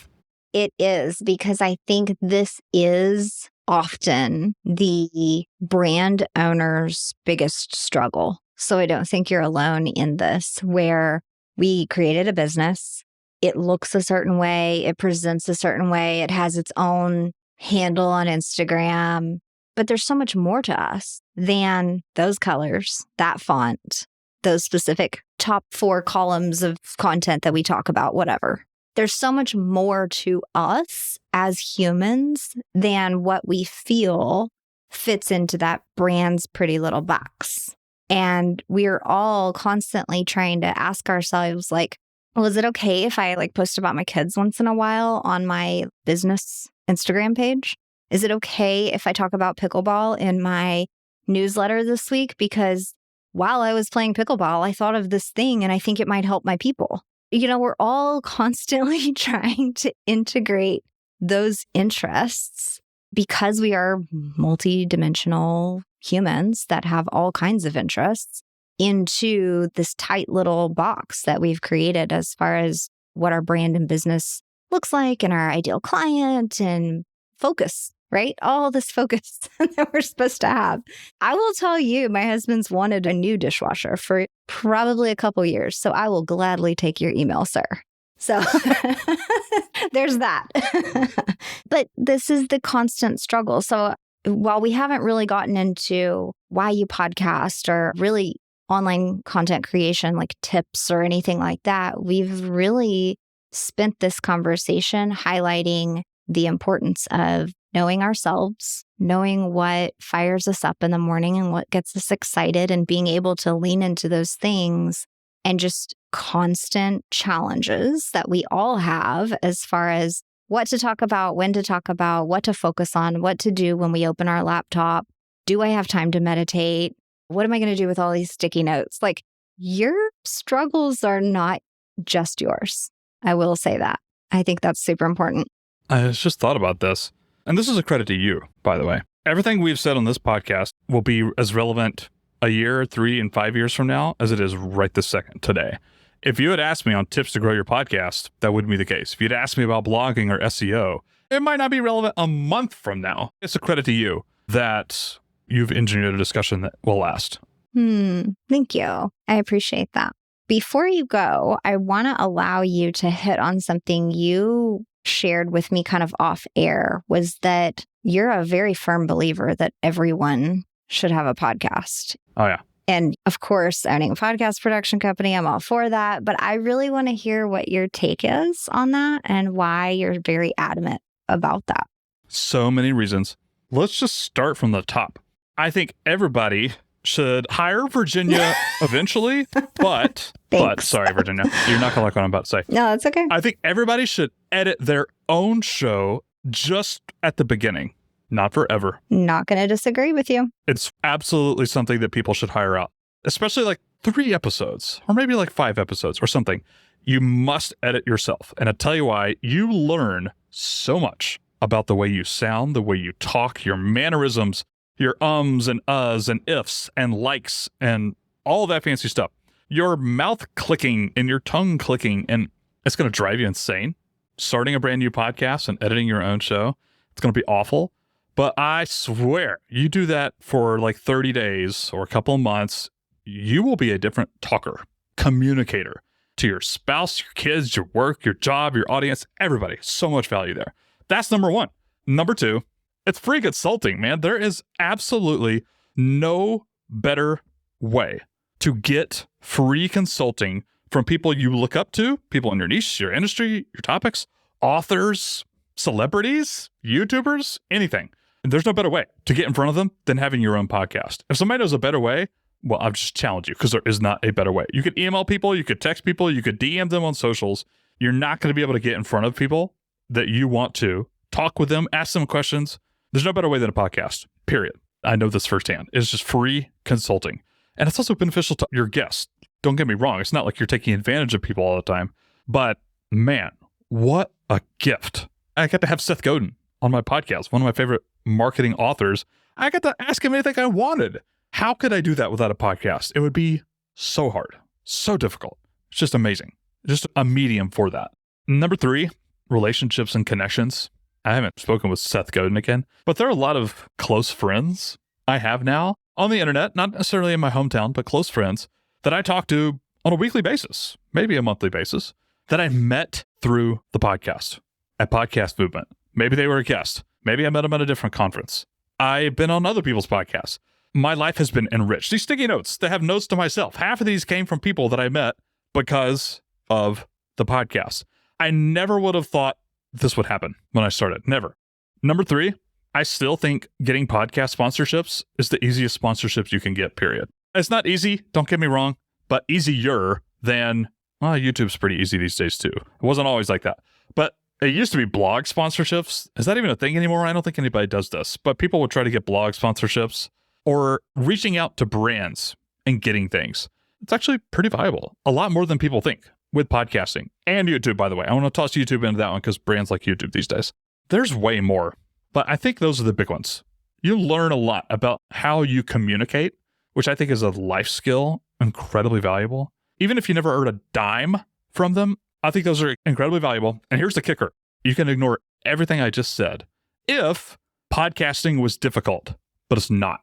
It is, because I think this is often the brand owner's biggest struggle. So I don't think you're alone in this, where we created a business. It looks a certain way. It presents a certain way. It has its own handle on Instagram. But there's so much more to us than those colors, that font, those specific top 4 columns of content that we talk about, whatever. There's so much more to us as humans than what we feel fits into that brand's pretty little box. And we're all constantly trying to ask ourselves, like, well, is it okay if I like post about my kids once in a while on my business Instagram page? Is it okay if I talk about pickleball in my newsletter this week? Because while I was playing pickleball, I thought of this thing and I think it might help my people. You know, we're all constantly trying to integrate those interests because we are multidimensional humans that have all kinds of interests into this tight little box that we've created as far as what our brand and business looks like and our ideal client and focus, right? All this focus that we're supposed to have. I will tell you, my husband's wanted a new dishwasher for probably a couple years, so I will gladly take your email, sir. So there's that. But this is the constant struggle. So while we haven't really gotten into why you podcast or really online content creation, like tips or anything like that, we've really spent this conversation highlighting the importance of knowing ourselves, knowing what fires us up in the morning and what gets us excited, and being able to lean into those things, and just constant challenges that we all have as far as what to talk about, when to talk about, what to focus on, what to do when we open our laptop, Do I have time to meditate? What am I going to do with all these sticky notes? Like, your struggles are not just yours. I will say that. I think that's super important. I just thought about this. And this is a credit to you, by the way. Everything we've said on this podcast will be as relevant a year, 3 and 5 years from now as it is right this second today. If you had asked me on tips to grow your podcast, that wouldn't be the case. If you'd asked me about blogging or SEO, it might not be relevant a month from now. It's a credit to you that you've engineered a discussion that will last. Thank you. I appreciate that. Before you go, I want to allow you to hit on something you shared with me kind of off air, was that you're a very firm believer that everyone should have a podcast. Oh, yeah. And of course, owning a podcast production company, I'm all for that. But I really want to hear what your take is on that and why you're very adamant about that. So many reasons. Let's just start from the top. I think everybody should hire Virginia eventually, but sorry, Virginia, you're not going to like what I'm about to say. No, that's okay. I think everybody should edit their own show just at the beginning, not forever. Not going to disagree with you. It's absolutely something that people should hire out, especially like 3 episodes or maybe like 5 episodes or something. You must edit yourself. And I'll tell you why. You learn so much about the way you sound, the way you talk, your mannerisms, your ums and uhs and ifs and likes and all that fancy stuff. Your mouth clicking and your tongue clicking, and it's going to drive you insane. Starting a brand new podcast and editing your own show, it's going to be awful. But I swear, you do that for like 30 days or a couple of months, you will be a different talker, communicator to your spouse, your kids, your work, your job, your audience, everybody. So much value there. That's number 1. Number 2, it's free consulting, man. There is absolutely no better way to get free consulting from people you look up to, people in your niche, your industry, your topics, authors, celebrities, YouTubers, anything. And there's no better way to get in front of them than having your own podcast. If somebody knows a better way, well, I'll just challenge you because there is not a better way. You could email people, you could text people, you could DM them on socials. You're not going to be able to get in front of people that you want to talk with them, ask them questions. There's no better way than a podcast, period. I know this firsthand. It's just free consulting. And it's also beneficial to your guests. Don't get me wrong. It's not like you're taking advantage of people all the time. But man, what a gift. I got to have Seth Godin on my podcast, one of my favorite marketing authors. I got to ask him anything I wanted. How could I do that without a podcast? It would be so hard, so difficult. It's just amazing. Just a medium for that. Number 3, relationships and connections. I haven't spoken with Seth Godin again, but there are a lot of close friends I have now on the internet, not necessarily in my hometown, but close friends that I talk to on a weekly basis, maybe a monthly basis, that I met through the podcast at Podcast Movement. Maybe they were a guest. Maybe I met them at a different conference. I've been on other people's podcasts. My life has been enriched. These sticky notes, they have notes to myself. Half of these came from people that I met because of the podcast. I never would have thought this would happen when I started. Never. Number 3, I still think getting podcast sponsorships is the easiest sponsorships you can get, period. It's not easy, don't get me wrong, but easier than, well, YouTube's pretty easy these days too. It wasn't always like that. But it used to be blog sponsorships. Is that even a thing anymore? I don't think anybody does this, but people would try to get blog sponsorships or reaching out to brands and getting things. It's actually pretty viable, a lot more than people think with podcasting and YouTube, by the way. I want to toss YouTube into that one because brands like YouTube these days. There's way more, but I think those are the big ones. You learn a lot about how you communicate, which I think is a life skill, incredibly valuable. Even if you never earned a dime from them, I think those are incredibly valuable. And here's the kicker. You can ignore everything I just said if podcasting was difficult, but it's not.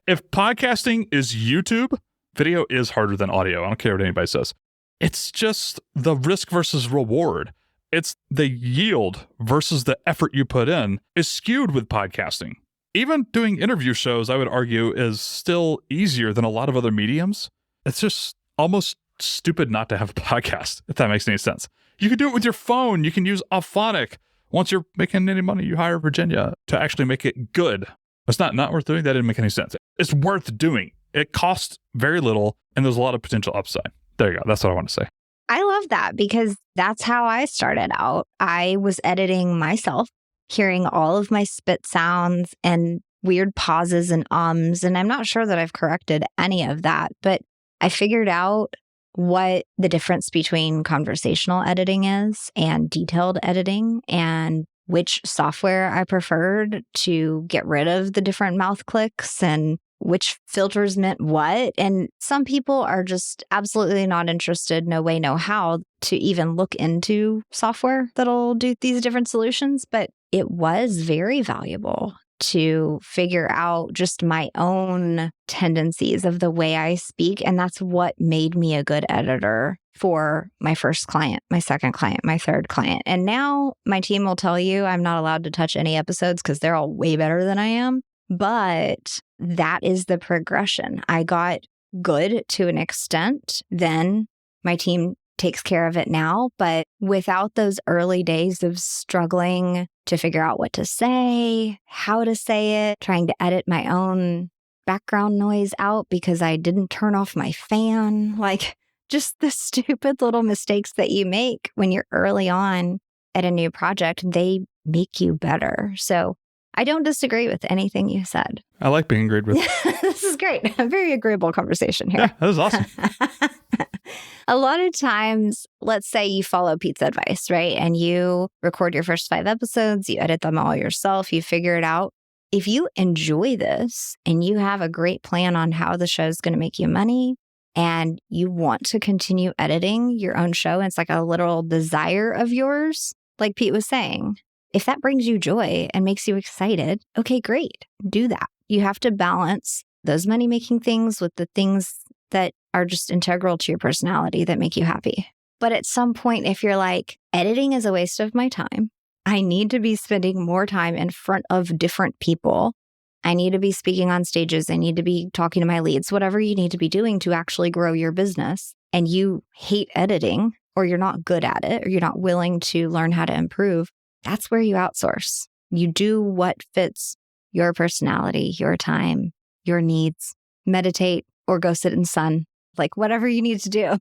If podcasting is YouTube, video is harder than audio. I don't care what anybody says. It's just the risk versus reward. It's the yield versus the effort you put in is skewed with podcasting. Even doing interview shows, I would argue, is still easier than a lot of other mediums. It's just almost stupid not to have a podcast, if that makes any sense. You can do it with your phone. You can use Auphonic. Once you're making any money, you hire Virginia to actually make it good. It's not worth doing. That didn't make any sense. It's worth doing. It costs very little, and there's a lot of potential upside. There you go. That's what I want to say. I love that because that's how I started out. I was editing myself, hearing all of my spit sounds and weird pauses and ums. And I'm not sure that I've corrected any of that, but I figured out what the difference between conversational editing is and detailed editing, and which software I preferred to get rid of the different mouth clicks and which filters meant what. And some people are just absolutely not interested, no way, no how, to even look into software that'll do these different solutions. But it was very valuable to figure out just my own tendencies of the way I speak. And that's what made me a good editor for my first client, my second client, my third client. And now my team will tell you I'm not allowed to touch any episodes because they're all way better than I am. But that is the progression. I got good to an extent. Then my team takes care of it now. But without those early days of struggling to figure out what to say, how to say it, trying to edit my own background noise out because I didn't turn off my fan, like just the stupid little mistakes that you make when you're early on at a new project, they make you better. So I don't disagree with anything you said. I like being agreed with. This is great. A very agreeable conversation here. Yeah, that was awesome. A lot of times, let's say you follow Pete's advice, right? And you record your first 5 episodes, you edit them all yourself, you figure it out. If you enjoy this and you have a great plan on how the show is going to make you money and you want to continue editing your own show, and it's like a literal desire of yours, like Pete was saying, if that brings you joy and makes you excited, okay, great, do that. You have to balance those money-making things with the things that are just integral to your personality that make you happy. But at some point, if you're like, editing is a waste of my time, I need to be spending more time in front of different people. I need to be speaking on stages. I need to be talking to my leads, whatever you need to be doing to actually grow your business. And you hate editing, or you're not good at it, or you're not willing to learn how to improve. That's where you outsource. You do what fits your personality, your time, your needs. Meditate or go sit in the sun, like whatever you need to do,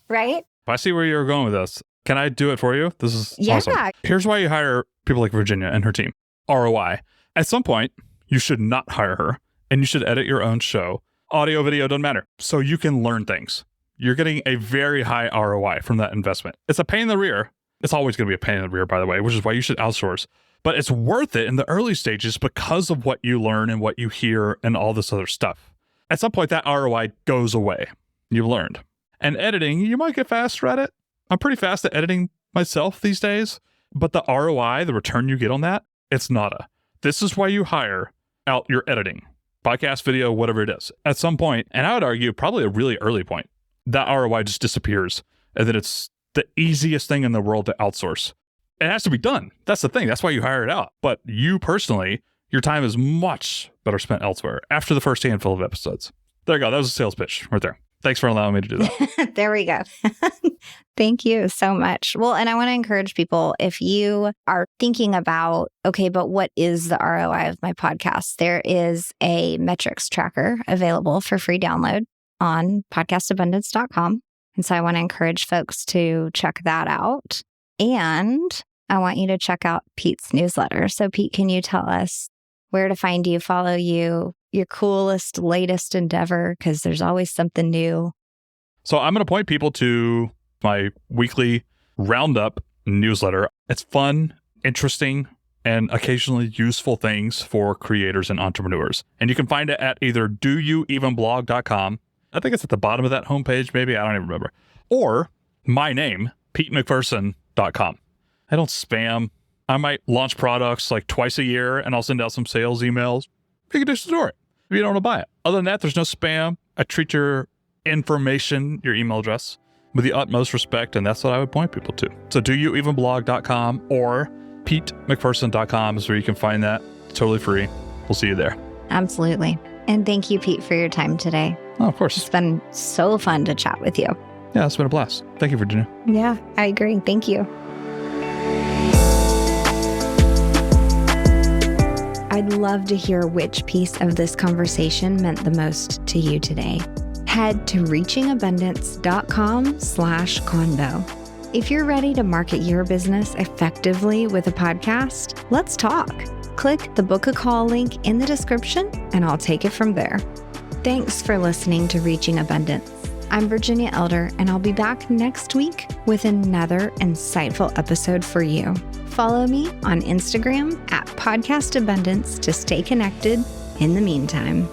right? I see where you're going with this. Can I do it for you? This is awesome. Here's why you hire people like Virginia and her team. ROI. At some point, you should not hire her, and you should edit your own show. Audio, video, doesn't matter. So you can learn things. You're getting a very high ROI from that investment. It's a pain in the rear. It's always going to be a pain in the rear, by the way, which is why you should outsource. But it's worth it in the early stages because of what you learn and what you hear and all this other stuff. At some point, that ROI goes away. You've learned. And editing, you might get faster at it. I'm pretty fast at editing myself these days. But the ROI, the return you get on that, it's nada. This is why you hire out your editing. Podcast, video, whatever it is. At some point, and I would argue probably a really early point, that ROI just disappears. And then it's the easiest thing in the world to outsource. It has to be done. That's the thing. That's why you hire it out. But you personally, your time is much better spent elsewhere after the first handful of episodes. There you go. That was a sales pitch right there. Thanks for allowing me to do that. There we go. Thank you so much. Well, and I want to encourage people, if you are thinking about, okay, but what is the ROI of my podcast? There is a metrics tracker available for free download on podcastabundance.com. And so I want to encourage folks to check that out. And I want you to check out Pete's newsletter. So Pete, can you tell us where to find you, follow you, your coolest, latest endeavor? Because there's always something new. So I'm going to point people to my weekly roundup newsletter. It's fun, interesting, and occasionally useful things for creators and entrepreneurs. And you can find it at either doyouevenblog.com. I think it's at the bottom of that homepage, maybe. I don't even remember. Or my name, PeteMcPherson.com. I don't spam. I might launch products like twice a year, and I'll send out some sales emails. You can just store it if you don't want to buy it. Other than that, there's no spam. I treat your information, your email address, with the utmost respect, and that's what I would point people to. So doyouevenblog.com or PeteMcPherson.com is where you can find that. It's totally free. We'll see you there. Absolutely. And thank you, Pete, for your time today. Oh, of course. It's been so fun to chat with you. Yeah, it's been a blast. Thank you, Virginia. Yeah, I agree. Thank you. I'd love to hear which piece of this conversation meant the most to you today. Head to reachingabundance.com/convo. If you're ready to market your business effectively with a podcast, let's talk. Click the Book a Call link in the description and I'll take it from there. Thanks for listening to Reaching Abundance. I'm Virginia Elder, and I'll be back next week with another insightful episode for you. Follow me on Instagram @podcastabundance to stay connected in the meantime.